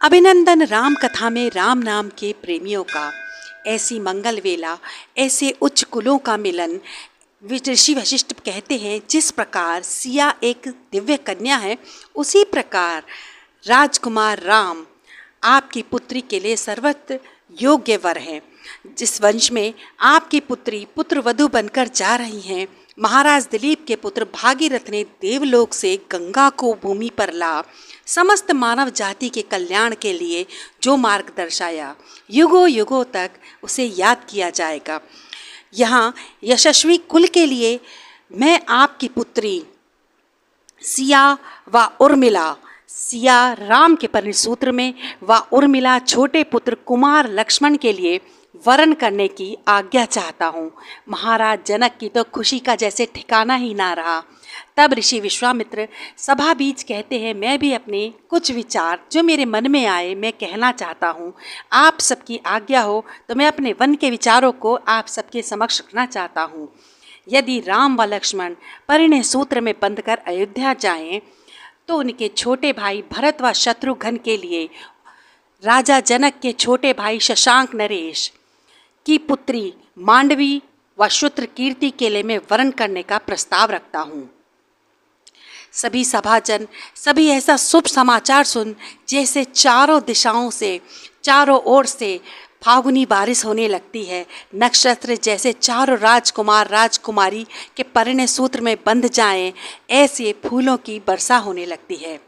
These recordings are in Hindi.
अभिनंदन राम कथा में राम नाम के प्रेमियों का, ऐसी मंगल वेला, ऐसे उच्च कुलों का मिलन। ऋषि वशिष्ठ कहते हैं जिस प्रकार सिया एक दिव्य कन्या है, उसी प्रकार राजकुमार राम आपकी पुत्री के लिए सर्वत्र योग्य वर हैं। जिस वंश में आपकी पुत्री पुत्रवधू बनकर जा रही हैं, महाराज दिलीप के पुत्र भागीरथ ने देवलोक से गंगा को भूमि पर ला समस्त मानव जाति के कल्याण के लिए जो मार्ग दर्शाया, युगों युगों तक उसे याद किया जाएगा। यहाँ यशस्वी कुल के लिए मैं आपकी पुत्री सिया व उर्मिला, सिया राम के परिसूत्र में व उर्मिला छोटे पुत्र कुमार लक्ष्मण के लिए वरण करने की आज्ञा चाहता हूँ। महाराज जनक की तो खुशी का जैसे ठिकाना ही ना रहा। तब ऋषि विश्वामित्र सभा बीच कहते हैं, मैं भी अपने कुछ विचार जो मेरे मन में आए मैं कहना चाहता हूँ। आप सबकी आज्ञा हो तो मैं अपने वन के विचारों को आप सबके समक्ष रखना चाहता हूँ। यदि राम व लक्ष्मण परिणय सूत्र में बंधकर अयोध्या जाएं, तो उनके छोटे भाई भरत व शत्रुघ्न के लिए राजा जनक के छोटे भाई शशांक नरेश की पुत्री मांडवी व शूद्र कीर्ति के लिए मैं वरण करने का प्रस्ताव रखता हूँ। सभी सभाजन सभी ऐसा शुभ समाचार सुन जैसे चारों दिशाओं से, चारों ओर से फागुनी बारिश होने लगती है। नक्षत्र जैसे चारों राजकुमार राजकुमारी के परिणय सूत्र में बंध जाएं, ऐसे फूलों की वर्षा होने लगती है।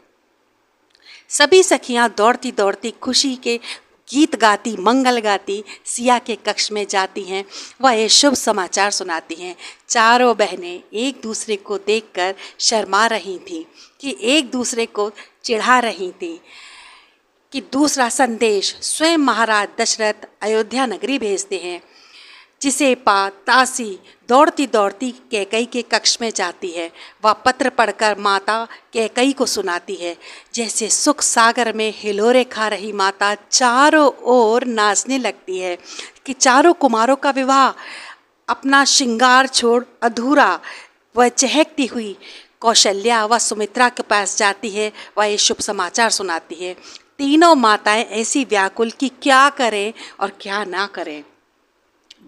सभी सखियां दौड़ती दौड़ती खुशी के गीत गाती मंगल गाती सिया के कक्ष में जाती हैं, वह ये शुभ समाचार सुनाती हैं। चारों बहनें एक दूसरे को देखकर शर्मा रही थीं कि एक दूसरे को चिढ़ा रही थीं कि दूसरा संदेश स्वयं महाराज दशरथ अयोध्या नगरी भेजते हैं, जिसे पा तासी दौड़ती दौड़ती कैकई के कक्ष में जाती है। वह पत्र पढ़कर माता कैकई को सुनाती है। जैसे सुख सागर में हिलोरे खा रही माता चारों ओर नाचने लगती है कि चारों कुमारों का विवाह अपना श्रृंगार छोड़ अधूरा, वह चहकती हुई कौशल्या व सुमित्रा के पास जाती है। वह ये शुभ समाचार सुनाती है। तीनों माताएं ऐसी व्याकुल कि क्या करें और क्या ना करें।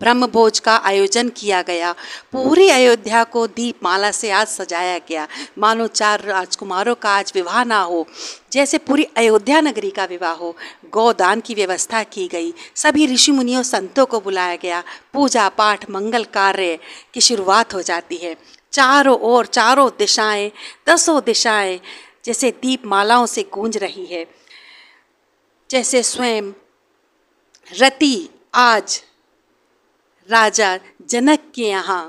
ब्रह्मभोज का आयोजन किया गया। पूरी अयोध्या को दीपमाला से आज सजाया गया, मानो चार राजकुमारों का आज विवाह ना हो, जैसे पूरी अयोध्या नगरी का विवाह हो। गौदान की व्यवस्था की गई। सभी ऋषि मुनियों संतों को बुलाया गया। पूजा पाठ मंगल कार्य की शुरुआत हो जाती है। चारों ओर चारों दिशाएं, दसों दिशाएं जैसे दीपमालाओं से गूंज रही है। जैसे स्वयं रति आज राजा जनक के यहाँ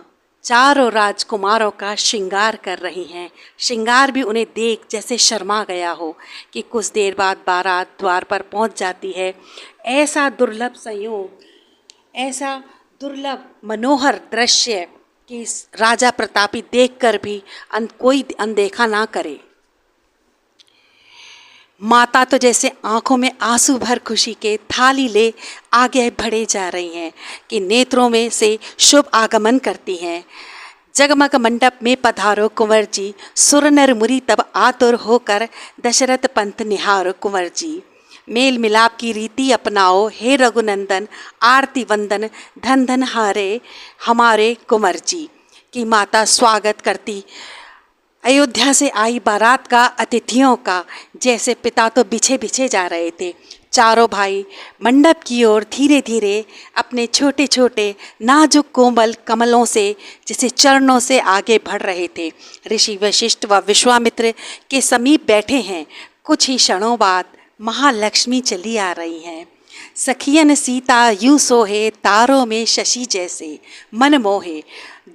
चारों राजकुमारों का श्रृंगार कर रही हैं। श्रृंगार भी उन्हें देख जैसे शर्मा गया हो कि कुछ देर बाद बारात द्वार पर पहुंच जाती है। ऐसा दुर्लभ संयोग, ऐसा दुर्लभ मनोहर दृश्य कि राजा प्रतापी देखकर भी कोई अनदेखा ना करे। माता तो जैसे आंखों में आंसू भर खुशी के थाली ले आगे बढ़े जा रही हैं कि नेत्रों में से शुभ आगमन करती हैं। जगमग मंडप में पधारो कुंवर जी, सुर नर मुरी तब आतुर होकर दशरथ पंथ निहारो कुंवर जी। मेल मिलाप की रीति अपनाओ हे रघुनंदन, आरती वंदन धन धन हारे हमारे कुंवर जी। की माता स्वागत करती अयोध्या से आई बारात का, अतिथियों का। जैसे पिता तो बिछे बिछे जा रहे थे, चारों भाई मंडप की ओर धीरे धीरे अपने छोटे छोटे नाजुक कोमल कमलों से जैसे चरणों से आगे बढ़ रहे थे। ऋषि वशिष्ठ व विश्वामित्र के समीप बैठे हैं। कुछ ही क्षणों बाद महालक्ष्मी चली आ रही हैं। सखियन सीता यूं सोहे, तारों में शशि जैसे मन मोहे।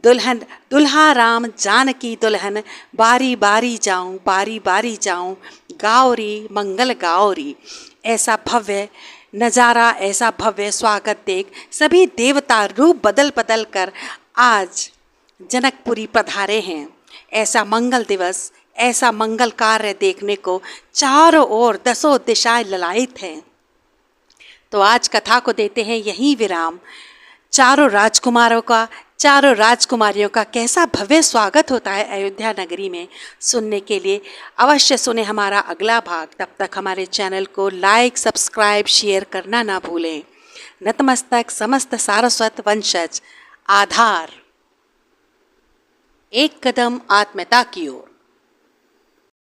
दुल्हन दुल्हा राम जानकी दुल्हन, बारी बारी जाऊं गाओरी मंगल गाओरी। ऐसा भव्य नज़ारा, ऐसा भव्य स्वागत देख सभी देवता रूप बदल बदल कर आज जनकपुरी पधारे हैं। ऐसा मंगल दिवस, ऐसा मंगल कार्य देखने को चारों ओर दसों दिशाएं ललायित हैं। तो आज कथा को देते हैं यहीं विराम। चारों राजकुमारों का चारों राजकुमारियों का कैसा भव्य स्वागत होता है अयोध्या नगरी में, सुनने के लिए अवश्य सुने हमारा अगला भाग। तब तक हमारे चैनल को लाइक, सब्सक्राइब, शेयर करना ना भूलें। नतमस्तक समस्त सारस्वत वंशज। आधार। एक कदम आत्मीयता की ओर।